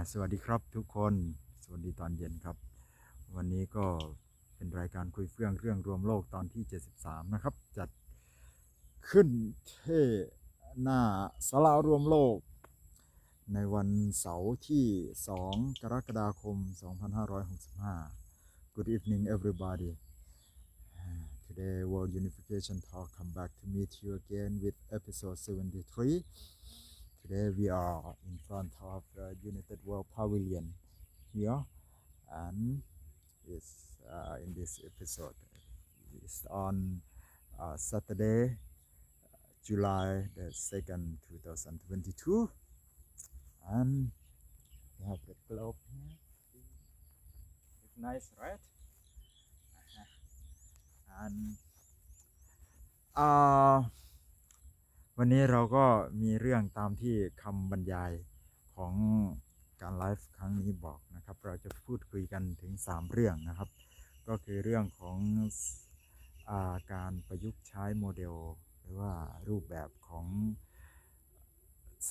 สวัสดีครับทุกคนสวัสดีตอนเย็นครับวันนี้ก็เป็นรายการคุยเฟื่องเรื่องรวมโลกตอนที่73นะครับจัดขึ้นที่หน้าศาลารวมโลกในวันเสาร์ที่2กรกฎาคม2565 Good evening everybody. Today World Unification Talk come back to meet you again with episode 73. Today we are in front of the United World Pavilion here, and is in this episode. It's on Saturday, July the 2nd, 2022, and we have the globe here. It's nice, right? And วันนี้เราก็มีเรื่องตามที่คำบรรยายของการไลฟ์ครั้งนี้บอกนะครับเราจะพูดคุยกันถึง3เรื่องนะครับก็คือเรื่องของการประยุกต์ใช้โมเดลหรือว่ารูปแบบของ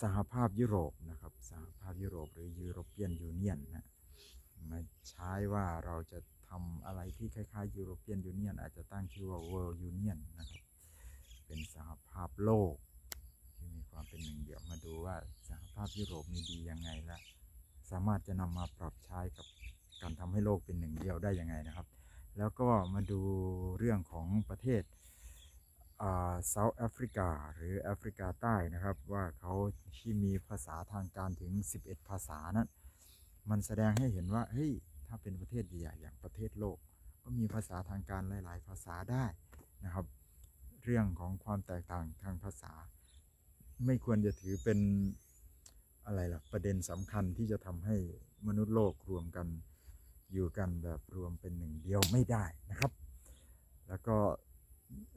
สหภาพยุโรปนะครับสหภาพยุโรปหรือ European Union นะมาใช้ว่าเราจะทำอะไรที่คล้ายๆ European Union อาจจะตั้งชื่อว่า World Union นะครับเป็นสหภาพโลกที่มีความเป็นหนึ่งเดียวมาดูว่าสหภาพยุโรปมีดียังไงและสามารถจะนำมาปรับใช้กับการทำให้โลกเป็นหนึ่งเดียวได้ยังไงนะครับแล้วก็มาดูเรื่องของประเทศเซาท์แอฟริกาหรือแอฟริกาใต้นะครับว่าเขาที่มีภาษาทางการถึง11ภาษานั้นมันแสดงให้เห็นว่าเฮ้ยถ้าเป็นประเทศใหญ่อย่างประเทศโลกก็มีภาษาทางการหลายๆภาษาได้นะครับเรื่องของความแตกต่างทางภาษาไม่ควรจะถือเป็นอะไรล่ะประเด็นสำคัญที่จะทำให้มนุษย์โลกรวมกันอยู่กันแบบรวมเป็นหนึ่งเดียวไม่ได้นะครับแล้วก็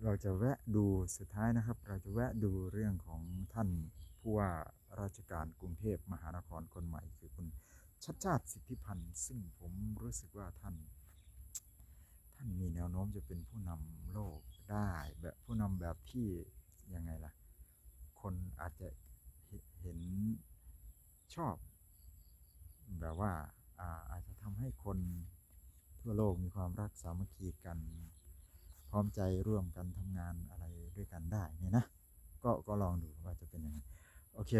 เราจะแวะดูสุดท้ายนะครับเราจะแวะดูเรื่องของท่านผู้ว่าราชการกรุงเทพมหานครคนใหม่คือคุณชัชชาติสิทธิพันธ์ซึ่งผมรู้สึกว่าท่านมีแนวโน้มจะเป็นผู้นำโลกได้แบบผู้นำแบบที่ยังไงล่ะคนอาจจะเห็นชอบแบบว่าอาจจะทำให้คนทั่วโลกมีความรักสามัคคีกันพร้อมใจร่วมกันทำงานอะไรด้วยกันได้เนี่ยนะก็ลองดูว่าจะเป็นยังไงโอเค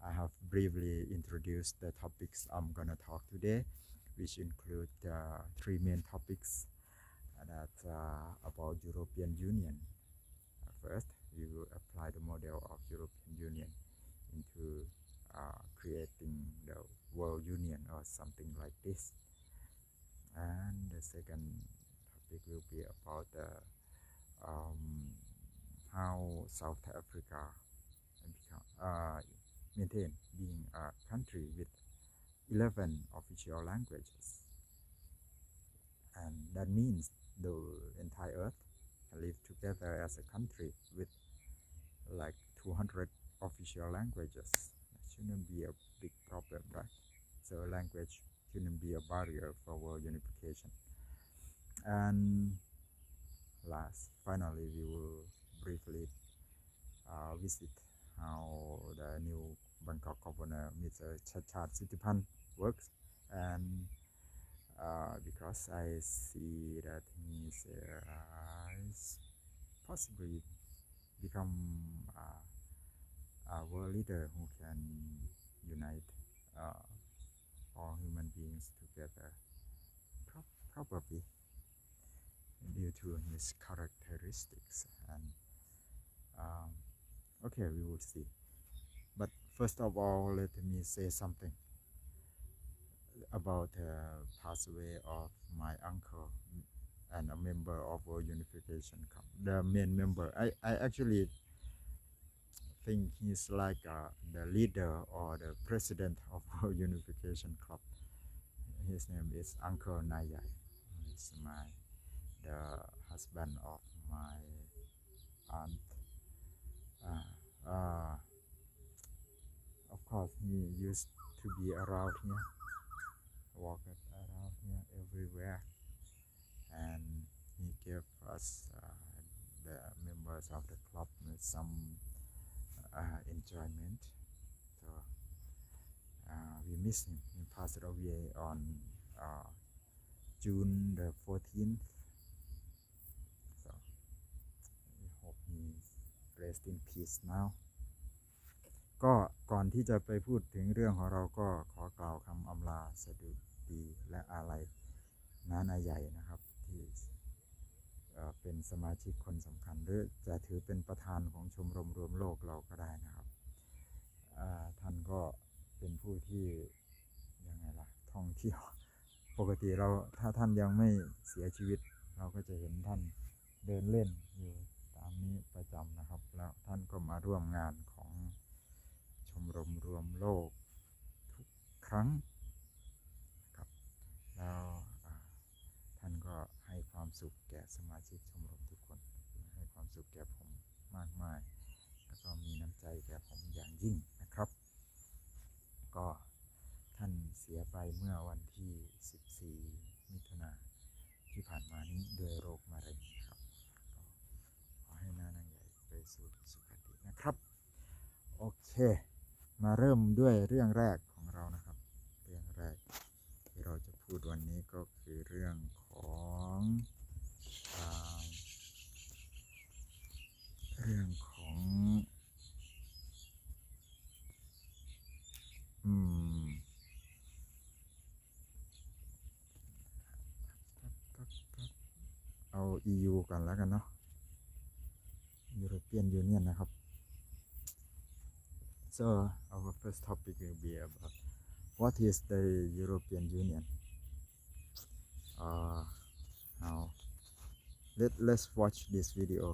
I have briefly introduced the topics I'm gonna talk today, which include three main topics that about European Union. First, we will apply the model of European Union into creating the World Union or something like this. And the second topic will be about how South Africa maintain being a country with 11 official languages, and that means the entire earth can live together as a country with like 200 official languages. That shouldn't be a big problem, right? So language shouldn't be a barrier for world unification. And finally, we will briefly visit how the new Bangkok governor, Mr. Chachad Sittipan, works, and because I see that he is possibly become a world leader who can unite all human beings together, probably due to his characteristics. And okay, we will see. But first of all, let me say something about the passaway of my uncle and a member of World Unification Club, the main member. I actually think he's like the leader or the president of World Unification Club. His name is Uncle Nayai. He's the husband of my aunt. Of course, he used to be around here, walked around here everywhere, and he gave us the members of the club with some enjoyment. So we miss him. He passed away on June the 14th. So we hope he rest in peace now. ก็ก่อนที่จะไปพูดถึงเรื่องของเราก็ขอกล่าวคำอำลาสดุดีและอาลัยน้านาใหญ่นะครับที่เป็นสมาชิกคนสำคัญหรือจะถือเป็นประธานของชมรมรวมโลกเราก็ได้นะครับท่านก็เป็นผู้ที่ยังไงล่ะท่องเที่ยวปกติเราถ้าท่านยังไม่เสียชีวิตเราก็จะเห็นท่านเดินเล่นอยู่ตามนี้ประจำนะครับแล้วท่านก็มาร่วมงานของชมรมรวมโลกทุกครั้งครับแล้วท่านก็ให้ความสุขแก่สมาชิกชมรมทุกคนให้ความสุขแก่ผมมากมายแล้วก็มีน้ำใจแก่ผมอย่างยิ่งนะครับก็ท่านเสียไปเมื่อวันที่14มิถุนายนที่ผ่านมานี้ด้วยโรคมะเร็งครับขอให้น้านางใหญ่ไปสู่สุคตินะครับโอเคมาเริ่มด้วยเรื่องแรกของเรานะครับเรื่องแรกที่เราจะพูดวันนี้ก็คือเรื่องของเอา EU ก่อนแล้วกันเนาะ European Union นะครับ so our first topic will be about what is the European Union now let's watch this video.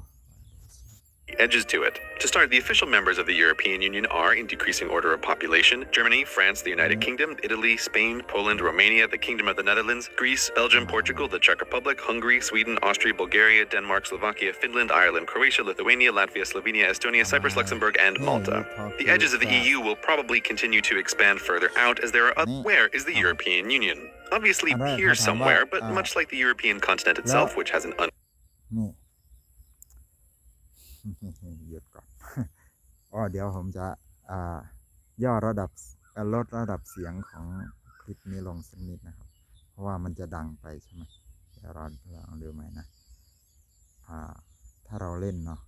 Edges to it. To start, the official members of the European Union are, in decreasing order of population, Germany, France, the United Kingdom, Italy, Spain, Poland, Romania, the Kingdom of the Netherlands, Greece, Belgium, Portugal, the Czech Republic, Hungary, Sweden, Austria, Bulgaria, Denmark, Slovakia, Finland, Ireland, Croatia, Lithuania, Latvia, Slovenia, Estonia, Cyprus, Luxembourg, and Malta. The edges of the EU will probably continue to expand further out as there are other... Where is the European Union? Obviously here somewhere, but much like the European continent itself, which has an หยุดก่อนเดี๋ยวผมจะย่อระดับลดระดับเสียงของคลิปนี้ลงสักนิดนะครับเพราะว่ามันจะดังไปใช่ไหมเดี๋ยวเราลองดูใหม่นะถ้าเราเล่นเนาะ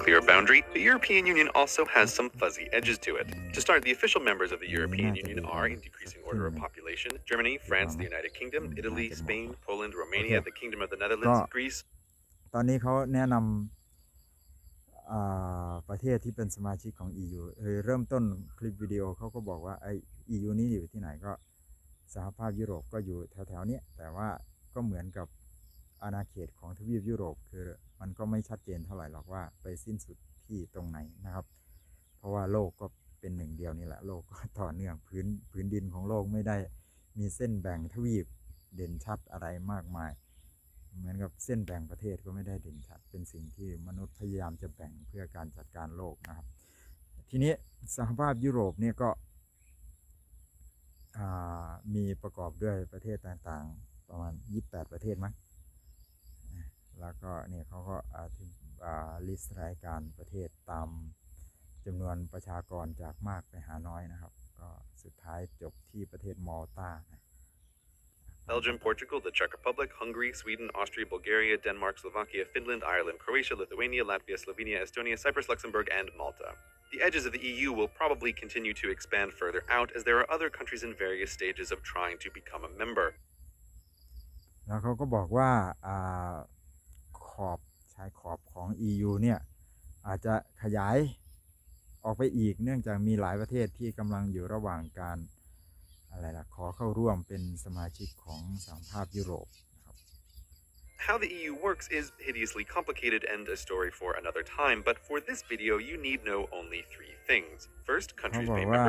clear boundary, the European Union also has some fuzzy edges to it. To start, the official members of the European Union are, in decreasing order of population, Germany, France, the United Kingdom, Italy, Spain, Poland, Romania, the Kingdom of the Netherlands, Greece. ตอนนี้เขาแนะนำประเทศที่เป็นสมาชิกของ EU เริ่มต้นคลิปวิดีโอเขาก็บอกว่าEU นี้อยู่ที่ไหนก็สหภาพยุโรปก็อยู่แถวๆนี้แต่ว่าก็เหมือนกับอาณาเขตของทวีปยุโรปคือมันก็ไม่ชัดเจนเท่าไหร่หรอกว่าไปสิ้นสุดที่ตรงไหนนะครับเพราะว่าโลกก็เป็นหนึ่งเดียวนี่แหละโลกก็ต่อเนื่องพื้นดินของโลกไม่ได้มีเส้นแบ่งทวีปเด่นชัดอะไรมากมายเหมือนกับเส้นแบ่งประเทศก็ไม่ได้เด่นชัดเป็นสิ่งที่มนุษย์พยายามจะแบ่งเพื่อการจัดการโลกนะครับทีนี้สหภาพยุโรปเนี่ยก็มีประกอบด้วยประเทศต่างๆประมาณ28ประเทศมั้งแล้วก็เนี่ยเขาก็ลิสต์รายการประเทศตามจำนวนประชากรจากมากไปหาน้อยนะครับก็สุดท้ายจบที่ประเทศมอลตาBelgium, Portugal, the Czech Republic, Hungary, Sweden, Austria, Bulgaria, Denmark, Slovakia, Finland, Ireland, Croatia, Lithuania, Latvia, Slovenia, Estonia, Cyprus, Luxembourg, and Malta. The edges of the EU will probably continue to expand further out as there are other countries in various stages of trying to become a member. แล้วเขาก็บอกว่าชายขอบของ EU เนี่ยอาจจะขยายออกไปอีกเนื่องจากมีหลายประเทศที่กำลังอยู่ระหว่างการขอเข้าร่วมเป็นสมาชิกของสหภาพยุโรปนะครับ How the EU works is hideously complicated and a story for another time, but for this video you need know only 3 things. First, countries may ว่า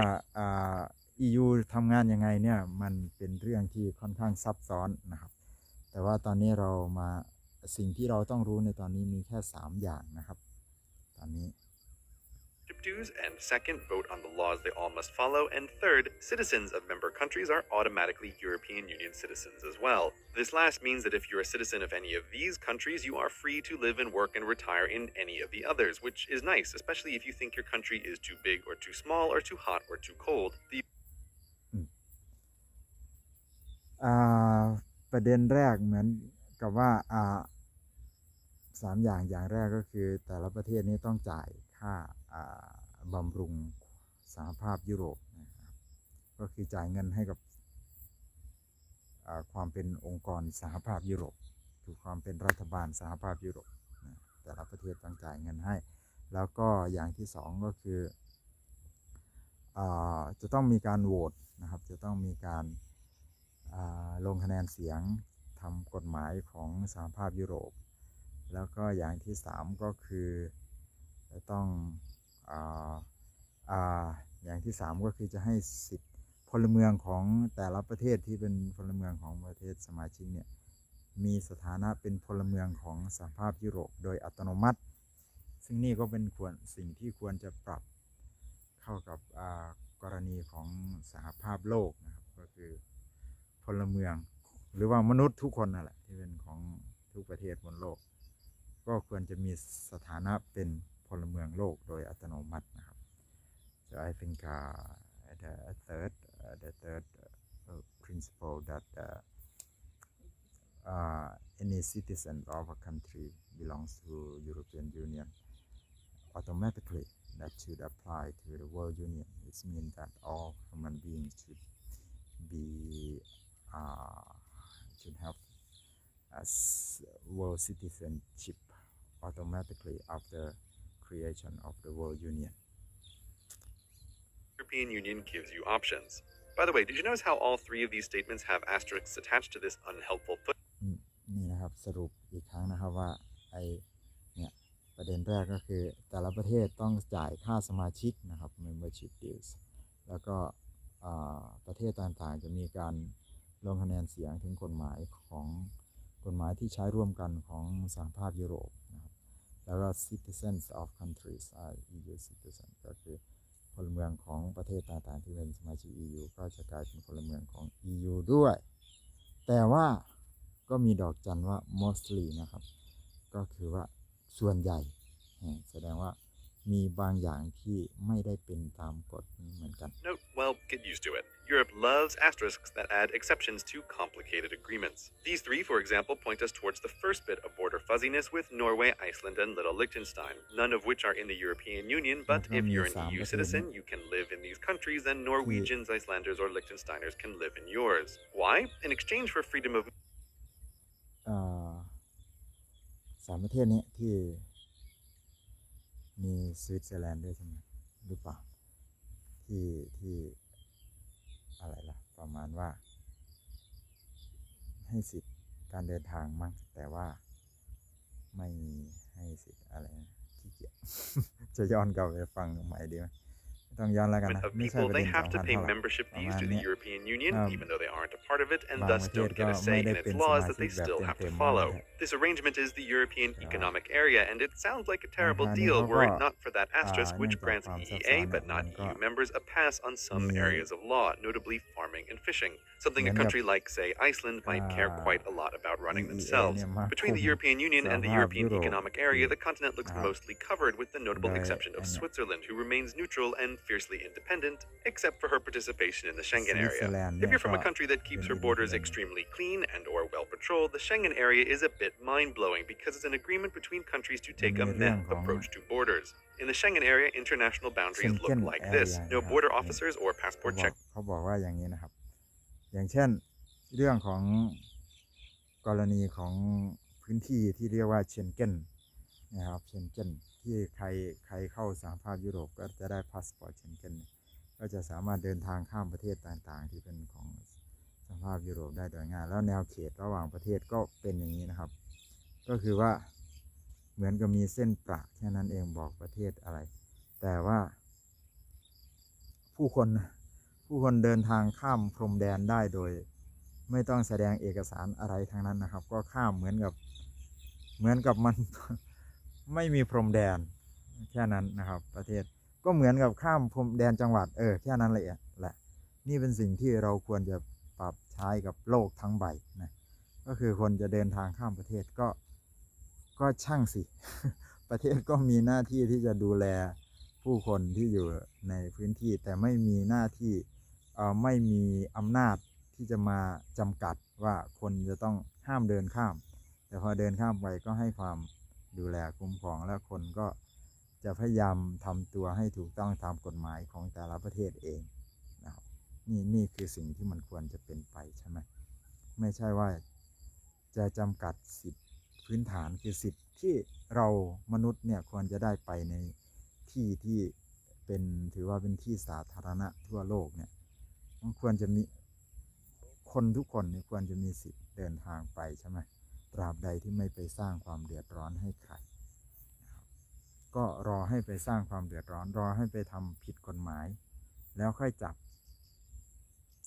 EU ทำงานยังไงเนี่ยมันเป็นเรื่องที่ค่อนข้างซับซ้อนนะครับแต่ว่าตอนนี้เรามาสิ่งที่เราต้องรู้ในตอนนี้มีแค่3อย่างนะครับตอนนี้dues, and second, vote on the laws they all must follow, and third, citizens of member countries are automatically European Union citizens as well. This last means that if you're a citizen of any of these countries, you are free to live and work and retire in any of the others, which is nice, especially if you think your country is too big or too small or too hot or too cold. อ่าประเด็นแรกเหมือนกับว่า3 อย่างแรกก็คือแต่ละประเทศนี้ต้องจ่ายค่าบำรุงสหภาพยุโรปนะครับก็คือจ่ายเงินให้กับความเป็นองค์กรสหภาพยุโรปคือความเป็นรัฐบาลสหภาพยุโรปนะแต่ละประเทศต้องจ่ายเงินให้แล้วก็อย่างที่2ก็คือจะต้องมีการโหวตนะครับจะต้องมีการลงคะแนนเสียงทำกฎหมายของสหภาพยุโรปแล้วก็อย่างที่3ก็คือจะต้องอย่างที่3ก็คือจะให้สิทธิพลเมืองของแต่ละประเทศที่เป็นพลเมืองของประเทศสมาชิกเนี่ยมีสถานะเป็นพลเมืองของสหภาพยุโรปโดยอัตโนมัติซึ่งนี่ก็เป็นสิ่งที่ควรจะปรับเข้ากับกรณีของสหภาพโลกนะครับก็คือพลเมืองหรือว่ามนุษย์ทุกคนนั่นแหละที่เป็นของทุกประเทศบนโลกก็ควรจะมีสถานะเป็นพลเมืองโลกโดยอัตโนมัตินะครับ so I think the third principle that any citizen of a country belongs to European Union automatically that should apply to the World Union. It means that all human beings should have a world citizenship automatically after creation of the World Union. European Union gives you options. By the way, did you notice how all 3 of these statements have asterisks attached to this unhelpful foot? นี่นะครับสรุปอีกครั้งนะครับว่าเนี่ยประเด็นแรกก็คือแต่ละประเทศต้องจ่ายค่าสมาชิกนะครับ membership dues แล้วก็ประเทศต่างๆจะมีการลงคะแนนเสียงถึงกฎหมายที่ใช้ร่วมกันของสหภาพยุโรปนะครับแล้วก็ citizens of countries EU citizen ก็คือพลเมืองของประเทศต่างๆที่เป็นสมาชิก EU ก็จะกลายเป็นพลเมืองของ EU ด้วยแต่ว่าก็มีดอกจันว่า mostly นะครับก็คือว่าส่วนใหญ่แสดงว่ามีบางอย่างที่ไม่ได้เป็นตามกฎนี้เหมือนกัน Note, well, get used to it. Europe loves asterisks that add exceptions to complicated agreements. These 3, for example, point us towards the first bit of border fuzziness with Norway, Iceland, and Little Liechtenstein, none of which are in the European Union, but if you're an EU citizen, you can live in these countries, and Norwegians, Icelanders, or Liechtensteiners can live in yours. Why? In exchange for freedom of 3 ประเทศนี้ที่มีสวิตเซอร์แลนด์ด้วยใช่ไหมหรือเปล่าที่อะไรล่ะประมาณว่าให้สิทธิ์การเดินทางมั้งแต่ว่าไม่มีให้สิทธิ์อะไรนะขี้เกียจ จะย้อนกลับไปฟังใหม่ดีไหมต้องย้อนแล้วกันนะ of ไม่ใช่ people, ประเด็ they น have to สำคัญ pay เท่าไหร่ membership ประ fees มาณ to the เนี้ย European Union, even though they aren't a part of it, and บาง thus ประเทศ don't ก็ get a ไม่ say ได้ in เป็น its ส laws มา that ชิก they แบบ still have เต็ to มๆ follow. This arrangement is the European Economic Area, and it sounds like a terrible ทางนี้ deal เขาก็ were it not for that asterisk เนื่ which องจาก grants ความซับ EEA ซ้อนเนี่ but ยมั not นก็ EU members a pass on some มี areas of law, notably farming and fishing, something เหมื a อนกับ country like, say, Iceland might care quite a lot about running EEA themselves. เนี่ยมา Between คุ the ม European Union ส and the หภาพ European ยุโรป Economic ที่ Area, the continent looks นะครับ mostly covered with the โด notable ย exception ไอ้ of เนี่ย Switzerland, who remains neutral and fiercely independent, except for her participation in the ส Schengen วิตเซอ area. ร์แลนด์ If เนี่ย you're ก็ from a country that เป็ keeps น her borders independent extremely clean and or well patrolled, the Schengen area is a bit mind-blowing because it's an agreement between countries to take a มันมีเรื่อง meth ของ approach to borders. In the Schengen area, international boundaries look Schengen like area this. No นะครับ border นี่ officers or เขา passport บอ check. กว่าอย่างนี้นะครับอย่างเช่นเรื่องของกรณีของพื้นที่ที่เรียกว่าเชนเก้นนะครับเชนเก้นที่ใครเข้าสหภาพยุโรปก็จะได้พาสปอร์ตเชนเก้นก็จะสามารถเดินทางข้ามประเทศต่างๆที่เป็นของสหภาพยุโรปได้โดยง่ายแล้วแนวเขตระหว่างประเทศก็เป็นอย่างนี้นะครับก็คือว่าเหมือนกับมีเส้นประแค่นั้นเองบอกประเทศอะไรแต่ว่าผู้คนเดินทางข้ามพรมแดนได้โดยไม่ต้องแสดงเอกสารอะไรทั้งนั้นนะครับก็ข้ามเหมือนกับมัน ไม่มีพรมแดนแค่นั้นนะครับประเทศก็เหมือนกับข้ามพรมแดนจังหวัดแค่นั้นเลยแหละนี่เป็นสิ่งที่เราควรจะปรับใช้กับโลกทั้งใบนะก็คือคนจะเดินทางข้ามประเทศก็ช่างสิ ประเทศก็มีหน้าที่ที่จะดูแลผู้คนที่อยู่ในพื้นที่แต่ไม่มีหน้าที่ไม่มีอำนาจที่ ที่จะมาจำกัดว่าคนจะต้องห้ามเดินข้ามแต่พอเดินข้ามไปก็ให้ความดูแลคุ้มครองและคนก็จะพยายามทำตัวให้ถูกต้องตามกฎหมายของแต่ละประเทศเองนะครับนี่คือสิ่งที่มันควรจะเป็นไปใช่ไหมไม่ใช่ว่าจะจำกัดสิทธิพื้นฐานคือสิทธิที่เรามนุษย์เนี่ยควรจะได้ไปในที่เป็นถือว่าเป็นที่สาธารณะทั่วโลกเนี่ยมันควรจะมีคนทุกคนเนี่ยควรจะมีสิทธิ์เดินทางไปใช่ไหมตราบใดที่ไม่ไปสร้างความเดือดร้อนให้ใครก็รอให้ไปสร้างความเดือดร้อนรอให้ไปทำผิดกฎหมายแล้วค่อยจับ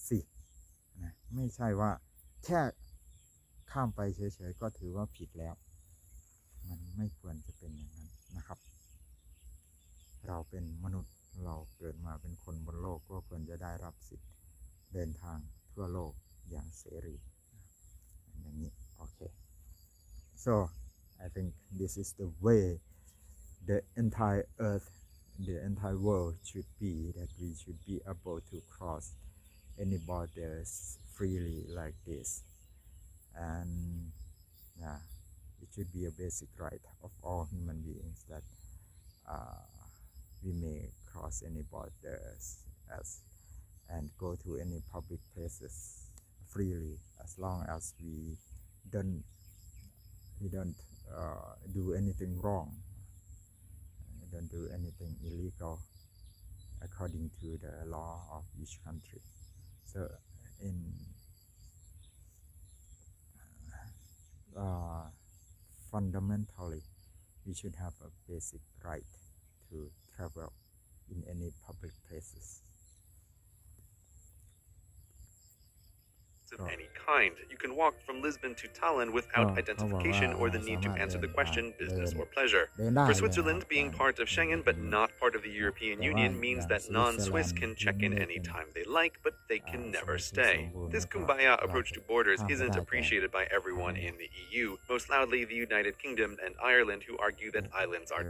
สินะไม่ใช่ว่าแค่ข้ามไปเฉยๆก็ถือว่าผิดแล้วมันไม่ควรจะเป็นอย่างนั้นนะครับเราเป็นมนุษย์เราเกิดมาเป็นคนบนโลกก็ควรจะได้รับสิทธิ์เดินทางทั่วโลกอย่างเสรีอย่างนี้โอเค so I think this is the way the entire earth the entire world should be that we should be able to cross any borders freely like this and yeah it should be a basic right of all human beings that we may cross any borders and go to any public places freely as long as we don't do anything wrong don't do anything illegal according to the law of each country so in fundamentally we should have a basic right to travel in any public places of any kind. You can walk from Lisbon to Tallinn without identification or the need to answer the question business or pleasure. For Switzerland, being part of Schengen but not part of the European Union means that non-Swiss can check in anytime they like, but they can never stay. This kumbaya approach to borders isn't appreciated by everyone in the EU, most loudly the United Kingdom and Ireland, who argue that islands are.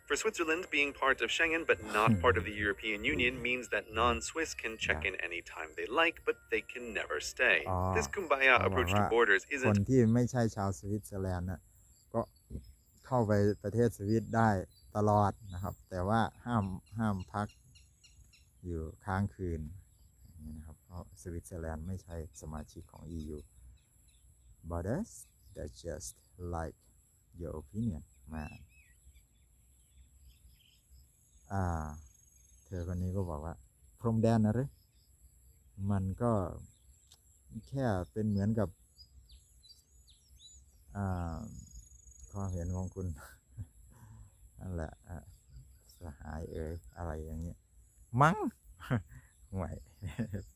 For Switzerland, being part of Schengen but not part of the European Union means that non-Swiss can check in anytime they like, but they can never stay. This kumbaya approach to borders คน isn't ที่ไม่ใช่ชาวสวิตเซอร์แลนด์นะก็เข้าไปประเทศสวิตได้ตลอดนะครับแต่ว่าห้ามพักอยู่ค้างคืนอย่างนี้นะครับเพราะสวิตเซอร์แลนด์ไม่ใช่สมาชิกของ EU but that's just like your opinion man เธอคนนี้ก็บอกว่าพรมแดนนะหรือมันก็แค่เป็นเหมือนกับความเห็นของคุณ นั่นแหละสหายอะไรอย่างเงี้ยมั้ง ห่วย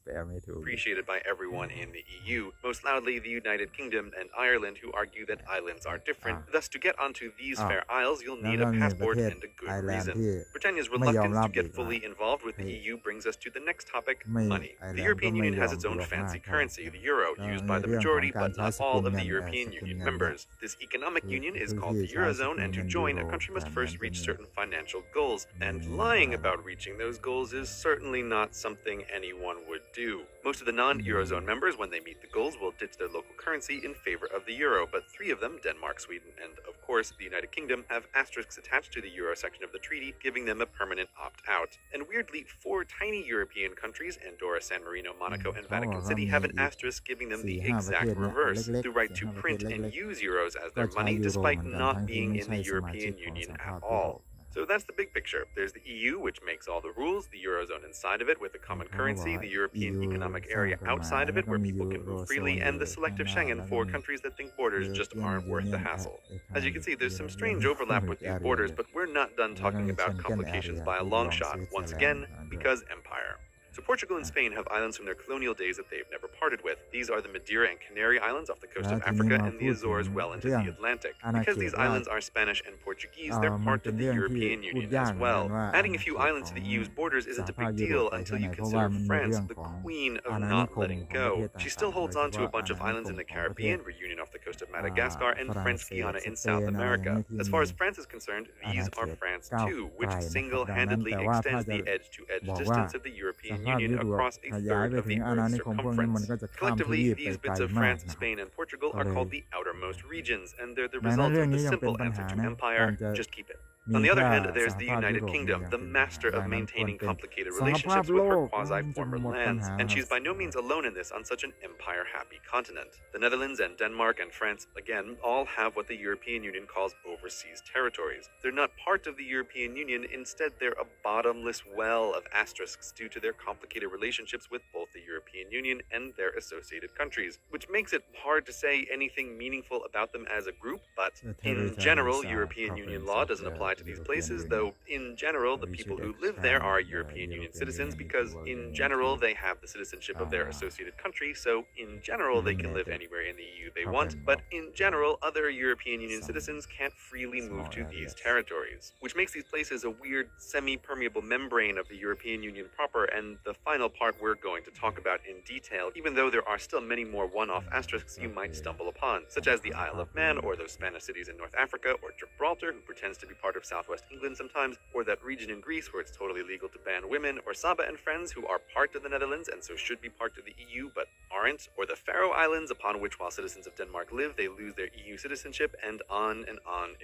แปลไม่ถูก appreciated by everyone in the EU, most loudly the United Kingdom and Ireland, who argue that islands are different. Thus, to get onto these fair isles, you'll need a passport and a good reason. Britannia's reluctance to get fully involved with the EU brings us to the next topic, money. The European Union has its own fancy currency, the euro, used by the majority but not all of the European Union members. This economic union is called the Eurozone, and to join, a country must first reach certain financial goals. And lying about reaching those goals is certainly not something anyone would do. Most of the non-Eurozone members, when they meet the goals, will ditch their local currency in favor of the euro, but three of them, Denmark, Sweden, and of course the United Kingdom, have asterisks attached to the euro section of the treaty, giving them a permanent opt-out. And weirdly, four tiny European countries, Andorra, San Marino, Monaco, and Vatican City, have an asterisk giving them the exact reverse, the right to print and use euros as their money, despite not being in the European Union at all. So that's the big picture. There's the EU, which makes all the rules, the Eurozone inside of it with a common currency, the European Economic Area outside of it where people can move freely, and the selective Schengen for countries that think borders just aren't worth the hassle. As you can see, there's some strange overlap with these borders, but we're not done talking about complications by a long shot. Once again, because empire. So Portugal and Spain have islands from their colonial days that they've never parted with. These are the Madeira and Canary Islands off the coast of Africa and the Azores well into the Atlantic. Because these islands are Spanish and Portuguese, they're part of the European Union as well. Adding a few islands to the EU's borders isn't a big deal until you consider France, the queen of not letting go. She still holds on to a bunch of islands in the Caribbean, reunion off the coast coast of Madagascar, and ฝรั่ง French เศส Guiana ส in เป South นอะไรอย่าง America. เงี้ยที่ As มี far as France is concerned, อาณา these เข are ต France ก้าว too, ไกล which นะครับดังนั้น single-handedly แต่ว่าถ้า extends จะ the edge-to-edge บอกว่า distance of the ส European ภาพ Union ยุโรป across a ขยาย third ไป of ถึ the งอาณา Earth's นิคมพวกนี้มัน circumference. ก็จะข้ามท Collectively, วีปไป these ไกล bits of มาก France, นะครับ Spain, and Portugal ก็ are เลย called the outermost regions, and they're the ดังนั้น result เรื่อ of ง the นี้ยังเป็น simple ปัญ answer หา to นะ empire: การจะ just keep it. มี On the แค่ other hand, ส there's ห the ภาพยุ United โรปนี่ Kingdom, ยัง the เป็นปัญหา master ดั of งนั้นควร maintaining เป็น complicated สหภาพ relationships โล with her กมันจะ quasi-former หมดปัญ lands, หา and ครั she's บ by no means alone in this on such an empire-happy continent. The Netherlands and Denmark and France, again, all have what the European Union calls overseas territories. They're not part of the European Union, instead they're a bottomless well of asterisks due to their complicated relationships with both the European Union and their associated countries, which makes it hard to say anything meaningful about them as a group, but The in territories general, are European Union province law of doesn't the apply to these European places, Union. though in general, the We people should who live there are expand the European Union European citizens Union because to in work general, into, they have the citizenship of their associated country, so in general, they can live eliminated anywhere in the EU they problem want, but of in general, other European Union some citizens can't freely move small to these areas. territories, which makes these places a weird semi-permeable membrane of the European Union proper, and the final part we're going to talk about in detail, even though there are still many more one-off asterisks you might stumble upon, such as the Isle of Man, or those Spanish cities in North Africa, or Gibraltar, who pretends to be part of southwest England sometimes, or that region in Greece where it's totally legal to ban women, or Saba and friends, who are part of the Netherlands and so should be part of the EU but aren't, or the Faroe Islands, upon which while citizens of Denmark live, they lose their EU citizenship, and on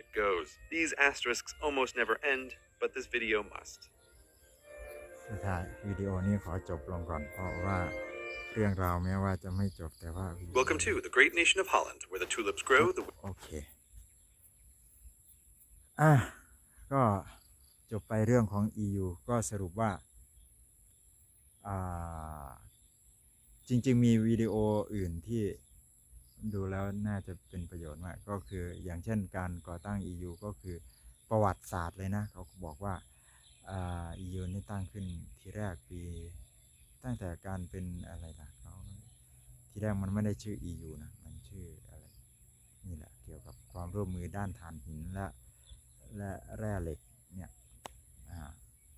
it goes. These asterisks almost never end, but this video must. สุดท้ายวิดีโอนี้ขอจบลงก่อนเพราะว่าเรื่องราวแม้ว่าจะไม่จบแต่ว่าวิดีโอ Welcome to the great nation of Holland, where the tulips grow, the โอเคก็จบไปเรื่องของ EU ก็สรุปว่าจริงๆมีวิดีโออื่นที่ดูแล้วน่าจะเป็นประโยชน์มากก็คืออย่างเช่นการก่อตั้ง EU ก็คือประวัติศาสตร์เลยนะเขาบอกว่าEU นี่ตั้งขึ้นทีแรกปีตั้งแต่การเป็นอะไรล่ะเขาทีแรกมันไม่ได้ชื่อ EU นะมันชื่ออะไรนี่แหละเกี่ยวกับความร่วมมือด้านถ่านหินและแร่เหล็กเนี่ย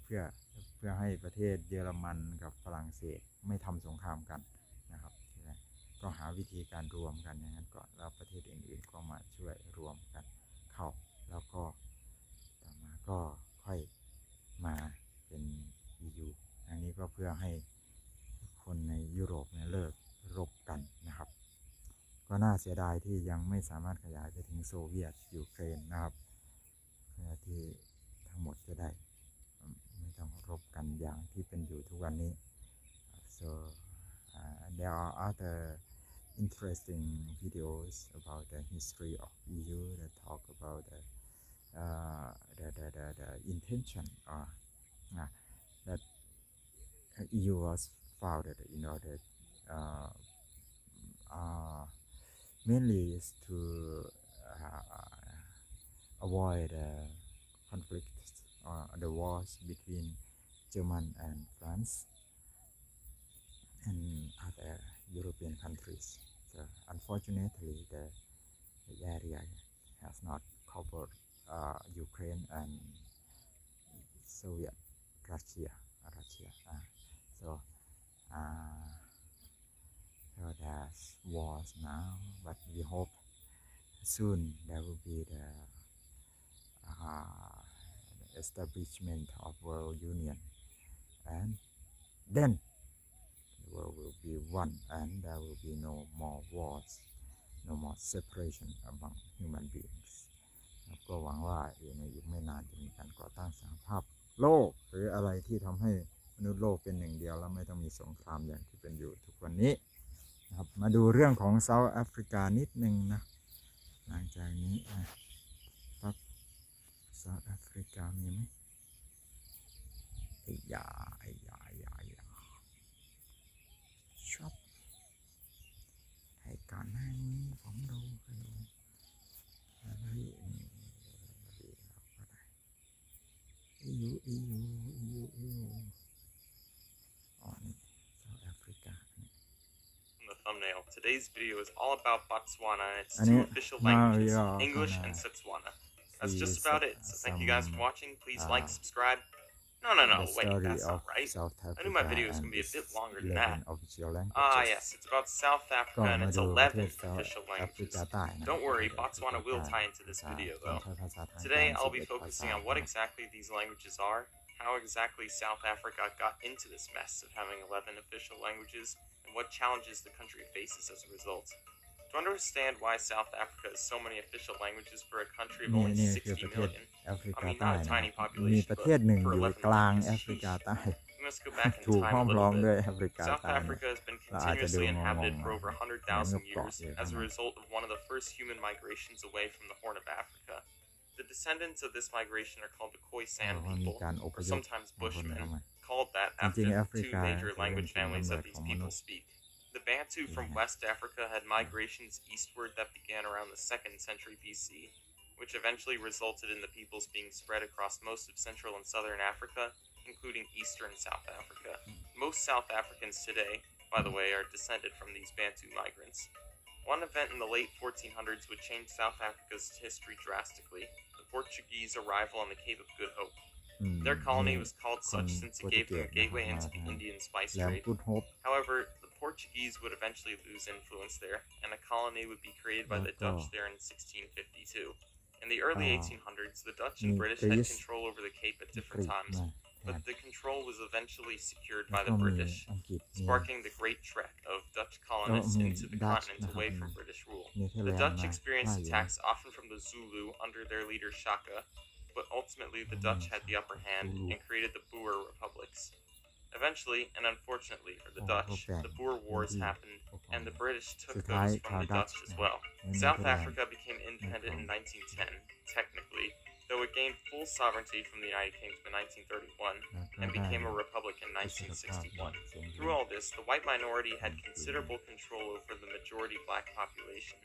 เพื่อให้ประเทศเยอรมันกับฝรั่งเศสไม่ทำสงครามกันนะครับก็หาวิธีการรวมกันอย่างนั้นก่อนแล้วประเทศอื่นๆก็มาช่วยรวมกันเข้าแล้วก็ต่อมาก็ค่อยมาเป็น EU อันนี้ก็เพื่อให้คนในยุโรปเนี่ยเลิกรบกันนะครับก็น่าเสียดายที่ยังไม่สามารถขยายไปถึงโซเวียตยูเครนนะครับเพื่อที่ทั้งหมดจะได้ไม่ต้องรบกันอย่างที่เป็นอยู่ทุกวันนี้ so there are other interesting videos about the history of EU that talk about the intention that EU was founded in order mainly is to avoid conflicts or the wars between Germany and France and other European countries. So unfortunately, the area has not covered Ukraine and Soviet Russia. So there's wars now, but we hope soon there will be the establishment of World Union, and then the world will be one, and there will be no more wars, no more separation among human beings. ก็หวังว่าในอีกไม่นานจะมีการก่อตั้งสหภาพโลกหรืออะไรที่ทำให้มนุษย์โลกเป็นหนึ่งเดียวแล้วไม่ต้องมีสงครามอย่างที่เป็นอยู่ทุกวันนี้นะครับมาดูเรื่องของเซาท์แอฟริกานิดนึงนะหลังจากนี้ปั๊บเซาท์แอฟริกามีไหมไอ้ยาชอบไอ้ก่อนหน้านี้ผมดูอะไรนี่EU อ๋อนี่เซาท์แอฟริกา The thumbnail. Today's video is all about Botswana and its And two it- official now languages, you're English gonna and Setswana. That's see just about it. So thank you guys for some, watching. Please like, subscribe, No, no, no. The Wait, story that's of not right. South Africa I knew my video was and going to be a bit its longer than that. 11 official languages Ah, yes, it's about South ก็ Africa and มา its ดูประเทศ 11 South official languages. Africa ใต้นะ Don't worry, ประเทศ Botswana Africa will ใต้ tie into this ภาษา video ต้อง though. ใช้ภาษาทาง Today การ I'll be 11 focusing ภาษา on what นะครับ exactly these languages are, how exactly South Africa got into this mess of having 11 official languages, and what challenges the country faces as a result. To understand why South Africa has so many official languages for a country of นี่ only นี่คือประ 60 เทศ million, แอฟริ I กา mean ใต้ not a นะ tiny ครับมี population, ประ but เทศหนึ่ง for อยู่ 11 กลาง million แอ is ฟริกา sheesh. ใต้ We must go back in ถูก time ห้อ a มล้อ little มด้วย bit. แอฟริกา South ใต้นะ Africa has been เราอาจจะดู continuously งง inhabited ๆ for over เหมือน 100,000 กับเกาะ years เดียวกั as น a นะ result of one of the first human migrations away from the Horn of Africa. The descendants of this migration are called the เพ Khoisan ราะว่ามี people, การอพ or ยพ sometimes ของคนเข้า Bushmen, มา called that จ after ริงๆแอ the ฟริ two กา major เป็น language ถิ่น families กำเนิ that ด these ของมนุ people ษย์ speak. The Bantu from West Africa had migrations eastward that began around the 2nd century BC, which eventually resulted in the peoples being spread across most of Central and Southern Africa, including Eastern South Africa. Most South Africans today, by the way, are descended from these Bantu migrants. One event in the late 1400s would change South Africa's history drastically: the Portuguese arrival on the Cape of Good Hope. อืม Their colony นี่ was called คน such since โปร it ตุ gave เก them ส a นะครับ gateway มา into ทาง the Indian spice แหลม trade. กุดโฮป However, the Portuguese would eventually lose influence there, and a colony would be created by the Dutch there in 1652. In the early 1800s, the Dutch and British had control over the Cape at อังกฤ different ษ times, มาแท but น the control was eventually secured แล้ว by ก็ the มี British, อังกฤษมี sparking the great trek of Dutch ก็ colonists มี into the ดัช continent นะครับ away มี from British rule. เนเธอร์แล The นด์ Dutch มา experienced ว่าอยู่นะ attacks often from the Zulu under their leader Shaka, but ultimately the Dutch had the upper hand and created the Boer republics. Eventually, and unfortunately for the Dutch, the Boer Wars happened, and the British took those from the Dutch as well. South Africa became independent in 1910, technically, though it gained full sovereignty from the United Kingdom in 1931 and became a republic in 1961. Through all this, the white minority had considerable control over the majority black population,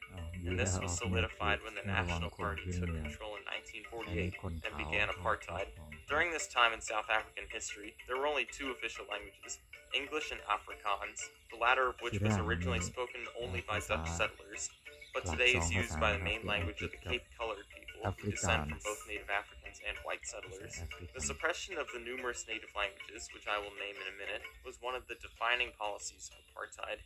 and this was solidified when the National Party took control in 1948 and began apartheid. During this time in South African history, there were only two official languages, English and Afrikaans, the latter of which was originally spoken only by Dutch settlers, but today is used by the main language of the Cape Colored people who descend from both native Africans and white settlers. The suppression of the numerous native languages, which I will name in a minute, was one of the defining policies of apartheid.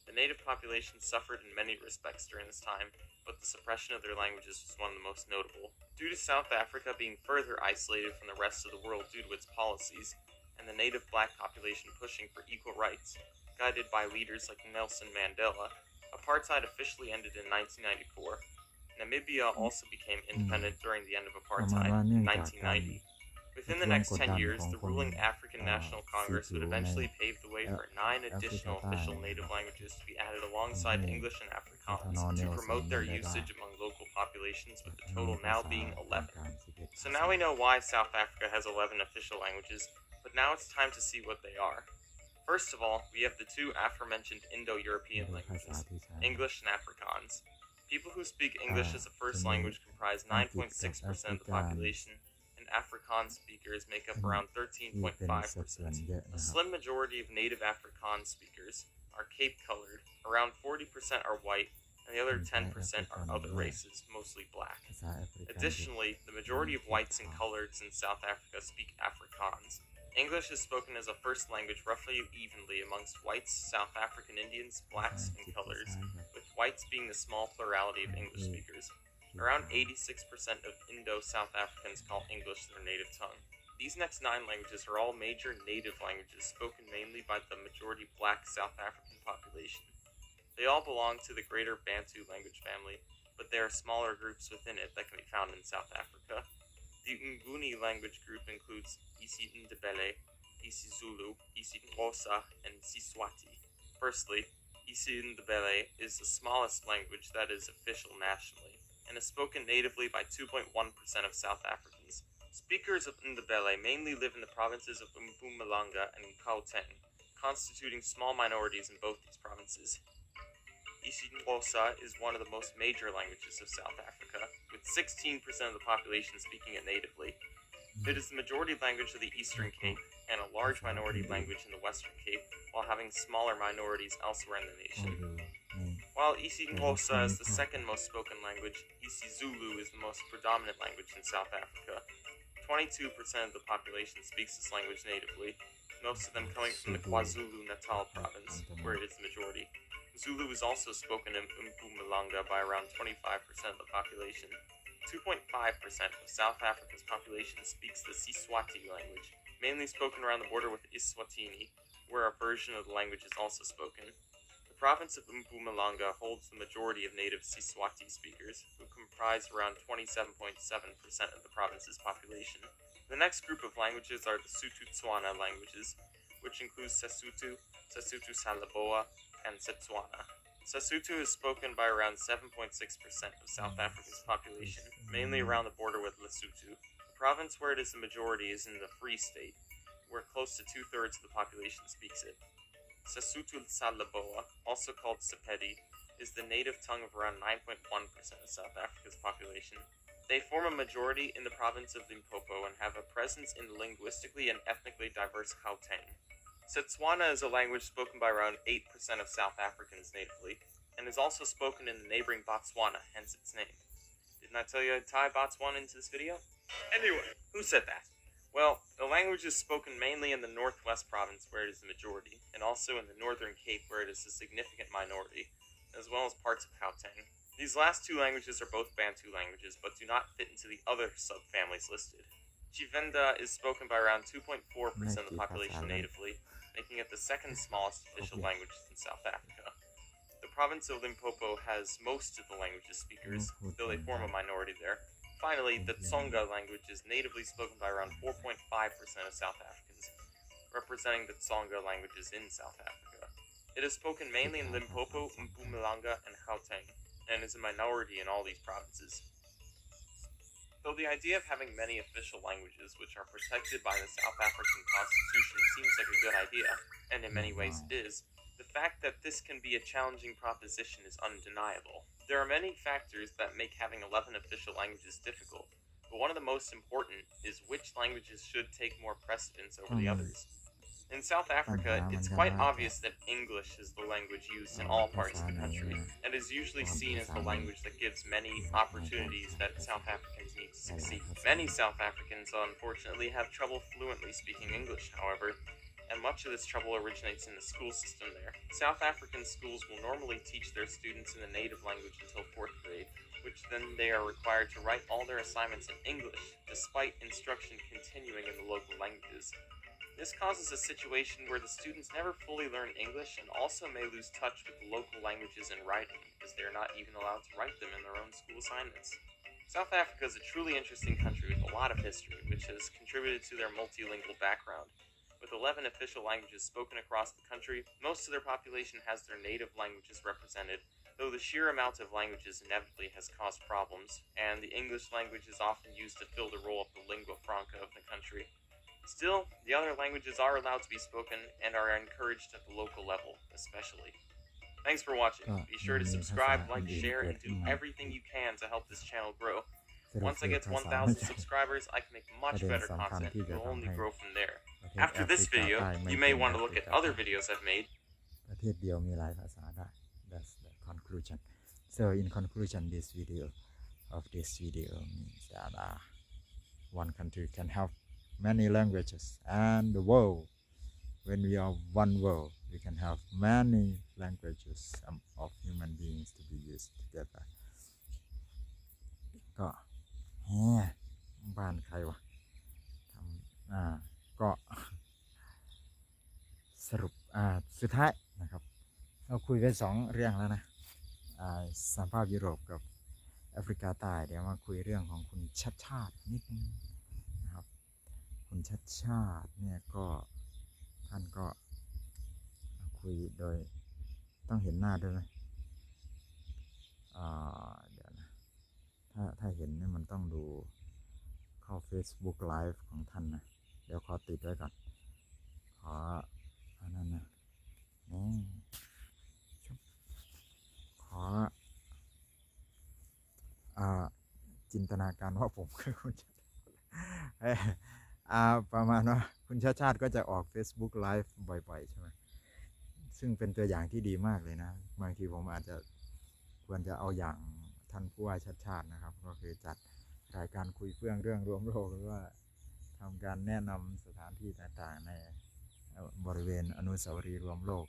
The native population suffered in many respects during this time, but the suppression of their languages was one of the most notable. Due to South Africa being further isolated from the rest of the world due to its policies, and the native black population pushing for equal rights, guided by leaders like Nelson Mandela, apartheid officially ended in 1994. Namibia also became independent during the end of ประมาณ apartheid ว่าเนื่อ in งจากการ 1990. Within the next 10 years, the ruling African National Congress would eventually pave the way for 9 additional official native languages to be added alongside English and Afrikaans to promote their usage among local populations, with the total now being 11. So now we know why South Africa has 11 official languages, but now it's time to see what they are. First of all, we have the two aforementioned Indo-European ภาษา languages, ที่ใช้ English and Afrikaans. People who speak English as a first language comprise 9.6% of the population, and Afrikaans speakers make up around ที่เป็นสัดส่วน 13.5%. เยอะ A นะครับ slim majority of native Afrikaans speakers are Cape-colored, around 40% are white, and the other 10% are other races, mostly black. ภาษาแอฟริกัน Additionally, the majority of whites and coloreds in South Africa speak Afrikaans. English is spoken as a first language roughly evenly amongst whites, South African Indians, blacks, and coloreds, with whites being the small plurality of English speakers. Around 86% of Indo-South Africans call English their native tongue. These next 9 languages are all major native languages spoken mainly by the majority black South African population. They all belong to the greater Bantu language family, but there are smaller groups within it that can be found in South Africa. The Nguni language group includes isiNdebele, isiZulu, isiXhosa, and Siswati. Firstly, isiNdebele is the smallest language that is official nationally, and is spoken natively by 2.1% of South Africans. Speakers of Ndebele mainly live in the provinces of Mpumalanga and Gauteng, constituting small minorities in both these provinces. isiXhosa is one of the most major languages of South Africa, with 16% of the population speaking it natively. It is the majority language of the Eastern Cape, and a large minority language in the Western Cape, while having smaller minorities elsewhere in the ให้ nation. ดูใน While isiXhosa is the second most spoken language, isiZulu is the most predominant language in South Africa. 22% of the population speaks this language natively, most of them coming from the KwaZulu-Natal province, where it is the majority. Zulu is also spoken in Mpumalanga by around 25% of the population. 2.5% of South Africa's population speaks the Siswati language, mainly spoken around the border with Eswatini, where a version of the language is also spoken. The province of Mpumalanga holds the majority of native Siswati speakers, who comprise around 27.7% of the province's population. The next group of languages are the Sotho-Tswana languages, which includes Sesotho, Sesotho-Salaboa, and Setswana. Sesotho is spoken by around 7.6% of South Africa's population, mainly around the border with Lesotho. The province where it is the majority is in the Free State, where close to 2/3 of the population speaks it. Sesotho-Salaboa, also called Sepedi, is the native tongue of around 9.1% of South Africa's population. They form a majority in the province of Limpopo and have a presence in the linguistically and ethnically diverse Gauteng. Setswana is a language spoken by around 8% of South Africans natively, and is also spoken in the neighboring Botswana, hence its name. Didn't I tell you I'd tie Botswana into this video? Anyway, who said that? Well, the language is spoken mainly in the Northwest province, where it is the majority, and also in the Northern Cape, where it is a significant minority, as well as parts of Gauteng. These last two languages are both Bantu languages, but do not fit into the other subfamilies listed. Chivenda is spoken by around 2.4% of the population natively, making it the second smallest official language in South Africa. The province of Limpopo has most of the language's speakers, though they form a minority there. Finally, the Tsonga language is natively spoken by around 4.5% of South Africans, representing the Tsonga languages in South Africa. It is spoken mainly in Limpopo, Mpumalanga, and Gauteng, and is a minority in all these provinces. Though the idea of having many official languages which are protected by the South African Constitution seems like a good idea, and in many ways it is, the fact that this can be a challenging proposition is undeniable. There are many factors that make having 11 official languages difficult, but one of the most important is which languages should take more precedence over the others. In South Africa, it's quite obvious that English is the language used in all parts of the country, and is usually seen as the language that gives many opportunities that South Africans need to succeed. Many South Africans, unfortunately, have trouble fluently speaking English, however, and much of this trouble originates in the school system there. South African schools will normally teach their students in the native language until 4th grade, which then they are required to write all their assignments in English, despite instruction continuing in the local languages. This causes a situation where the students never fully learn English and also may lose touch with the local languages in writing, because they are not even allowed to write them in their own school assignments. South Africa is a truly interesting country with a lot of history, which has contributed to their multilingual background. With 11 official languages spoken across the country, most of their population has their native languages represented, though the sheer amount of languages inevitably has caused problems, and the English language is often used to fill the role of the lingua franca of the country. Still, the other languages are allowed to be spoken and are encouraged at the local level, especially. Thanks for watching. Be sure to subscribe, like, share, and do everything you can to help this channel grow. Once I get to 1,000 subscribers, I can make much better content. It will only grow from there. After this video, you may want to look at other videos I've made. ประเทศเดียวมีหลายภาษาได้ That's the conclusion. So in conclusion, this video means that one country can have many languages, and the world, when we are one world, we can have many languages of human beings to be used together. ก็บ้านใครวะก็สรุปสุดท้ายนะครับเราคุยไป2 เรื่องแล้วนะสหภาพยุโรปกับแอฟริกาใต้เดี๋ยวมาคุยเรื่องของคุณชัดชาตินิดนึงนะครับคุณชัดชาติเนี่ยก็ท่านก็คุยโดยต้องเห็นหน้าด้วยไหมเดี๋ยวนะถ้าเห็นเนี่ยมันต้องดูเข้า Facebook Live ของท่านนะเดี๋ยวขอติดไว้ก่อนขออันนั้นนะขอจินตนาการว่าผมคือคุณประมาณว่าคุณชาติชาติก็จะออก Facebook Live บ่อยๆใช่ไหมซึ่งเป็นตัวอย่างที่ดีมากเลยนะบางทีผมอาจจะควรจะเอาอย่างท่านผู้ว่าชาติชาตินะครับก็คือจัดรายการคุยเฟื่องเรื่องรวมโลกหรือว่า ำการแนะนำสถานที่ต่างๆในบริเวณอนุสาวรีย์รวมโลก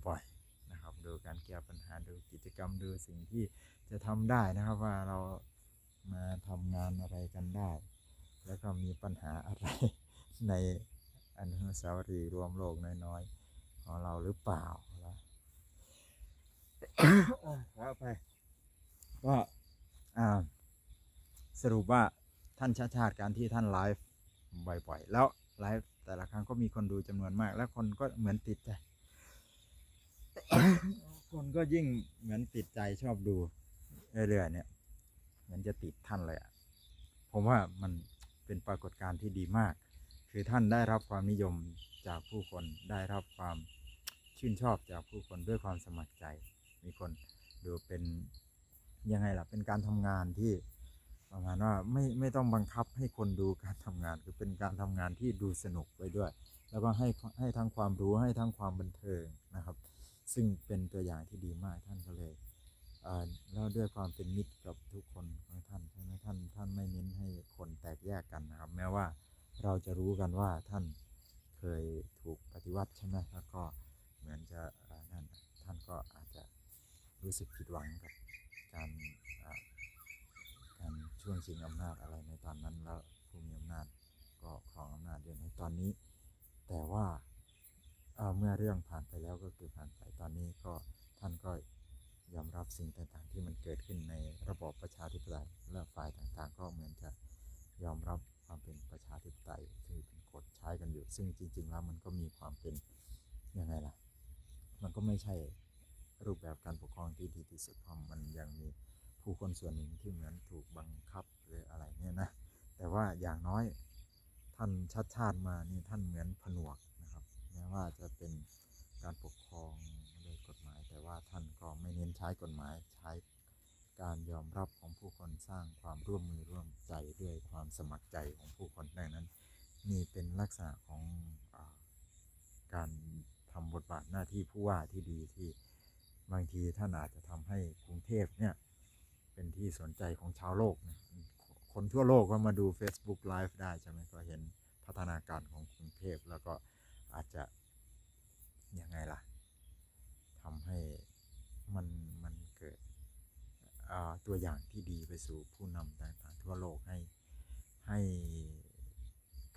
บ่อยๆนะครับดูการแก้ปัญหาดูกิจกรรมดูสิ่งที่จะทำได้นะครับว่าเรามาทำงานอะไรกันได้ แล้วก็มีปัญหาอะไร ในอนุสาวรีย์รวมโลกน้อยๆของเราหรือเปล่าล่ะ ขอไปก็สรุปว่าท่านชาติการที่ท่านไลฟ์บ่อยๆแล้วไลฟ์แต่ละครั้งก็มีคนดูจำนวนมาก แล้วคนก็เหมือนติดใจ คนก็ยิ่งเหมือนติดใจชอบดูเรื่อยๆเนี่ยเหมือนจะติดท่านเลยอะผมว่ามันเป็นปรากฏการณ์ที่ดีมากคือท่านได้รับความนิยมจากผู้คนได้รับความชื่นชอบจากผู้คนด้วยความสมัครใจมีคนดูเป็นยังไงล่ะเป็นการทำงานที่ประมาณว่าไม่ต้องบังคับให้คนดูการทำงานคือเป็นการทำงานที่ดูสนุกไปด้วยแล้วก็ให้ทั้งความรู้ให้ทั้งความบันเทิงนะครับซึ่งเป็นตัวอย่างที่ดีมากท่านก็เลยแล้วด้วยความเป็นมิตรกับทุกคนของท่านใช่ไหมท่านไม่เน้นให้คนแตกแยกกันนะครับแม้ว่าเราจะรู้กันว่าท่านเคยถูกปฏิวัติใช่ไหมแล้วก็เหมือนจะนั่นท่านก็อาจจะรู้สึกผิดหวังกับการช่วงชิงอำนาจอะไรในตอนนั้นแล้วผู้มีอำนาจก็ครองอำนาจอยู่ในตอนนี้แต่ว่าเมื่อเรื่องผ่านไปแล้วก็คือผ่านไปตอนนี้ก็ท่านก็ยอมรับสิ่งต่างๆที่มันเกิดขึ้นในระบอบประชาธิปไตยและฝ่ายต่างๆก็เหมือนจะยอมรับความเป็นประชาธิปไตยที่เป็นกฎใช้กันอยู่ซึ่งจริงๆแล้วมันก็มีความเป็นยังไงล่ะมันก็ไม่ใช่รูปแบบการปกครองที่ดีที่สุดเพราะมันยังมีผู้คนส่วนหนึ่งที่เหมือนถูกบังคับหรืออะไรเนี่ยนะแต่ว่าอย่างน้อยท่านชาติมานี่ท่านเหมือนผนวกนะครับแม้ว่าจะเป็นการปกครองโดยกฎหมายแต่ว่าท่านก็ไม่เน้นใช้กฎหมายใช้การยอมรับของผู้คนสร้างความร่วมมือร่วมใจด้วยความสมัครใจของผู้คนดังนั้นนี่เป็นลักษณะของการทำบทบาทหน้าที่ผู้ว่าที่ดีที่บางทีท่านอาจจะทำให้กรุงเทพเนี่ยเป็นที่สนใจของชาวโลกนะคนทั่วโลกก็มาดู Facebook Live ได้ใช่ไหมก็เห็นพัฒนาการของกรุงเทพแล้วก็อาจจะยังไงล่ะทำให้มันเกิดตัวอย่างที่ดีไปสู่ผู้นำต่างๆทั่วโลกให้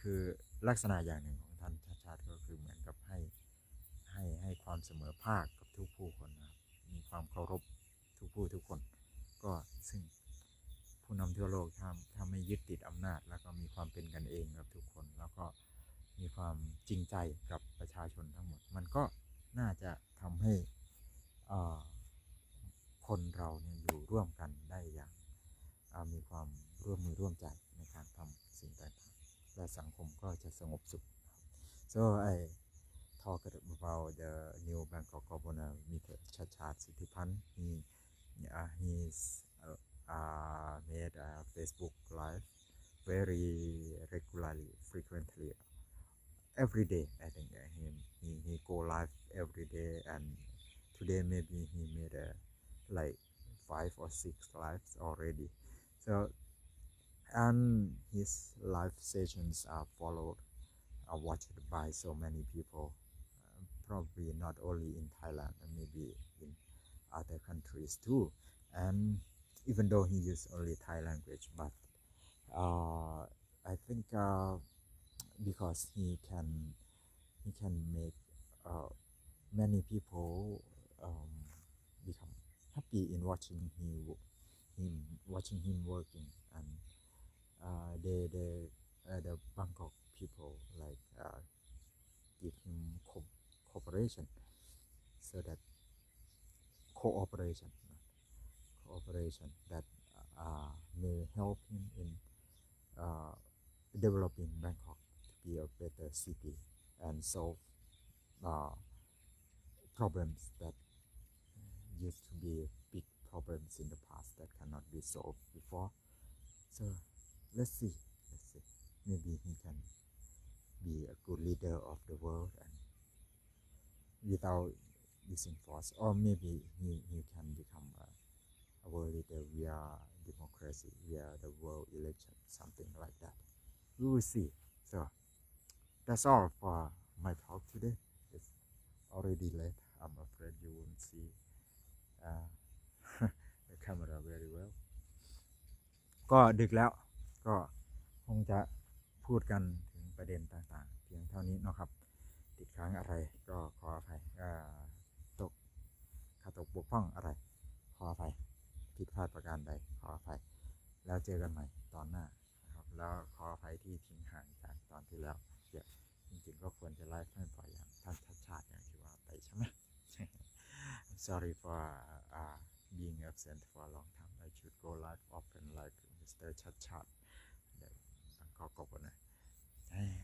คือลักษณะอย่างหนึ่งของท่านชาติก็คือเหมือนกับให้ความเสมอภาคกับทุกผู้คนนะครับมีความเคารพทุกผู้ทุกคนก็ซึ่งผู้นำทั่วโลกถ้าไม่ยึดติดอำนาจแล้วก็มีความเป็นกันเองกับทุกคนแล้วก็มีความจริงใจกับประชาชนทั้งหมดมันก็น่าจะทำให้คนเราเนี่ยอยู่ร่วมกันได้อย่างมีความร่วมมือร่วมใจในการทำสิ่งต่างๆและสังคมก็จะสงบสุข so I talk about the new Bangkok governor Mr. Chachad Sithipan he's made a Facebook live very regularly frequently every day I think he go live every day and today maybe he made like 5 or 6 lives already so and his live sessions are followed are watched by so many people probably not only in Thailand and maybe in other countries too and even though he used only Thai language but I think because he can make many people become happy in watching him working and the Bangkok people like give him cooperation so that cooperation that may help him in developing Bangkok to be a better city and solve problems that used to be big problems in the past that cannot be solved before so let's see maybe he can be a good leader of the world and without using force or maybe he can become a world leader via democracy via the world election something like that we will see so that's all for my talk today. It's already late. I'm afraid you won't see uh, the camera very well. ก็ดึกแล้วก็คงจะพูดกันถึงประเด็นต่างๆเพียงเท่านี้เนาะครับติดค้างอะไรก็ขออภัยตกขาดตกบกพร่องอะไรขออภัยผิดพลาดประการใดขออภัยแล้วเจอกันใหม่ตอนหน้านะครับแล้วขออภัยที่ทิ้งห่างจากตอนที่แล้วเดี๋ยวจริงๆก็ควรจะไลฟ์ให้ปล่อยอย่างท่านชัดชาติอย่างที่ว่าไปใช่ไหม I'm sorry for being absent for a long time. I should go live often like Mr. Chat.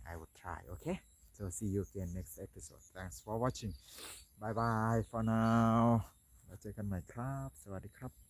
I would try. Okay. So see you again next episode. Thanks for watching. Bye bye for now. แล้วเจอกันใหม่ครับสวัสดีครับ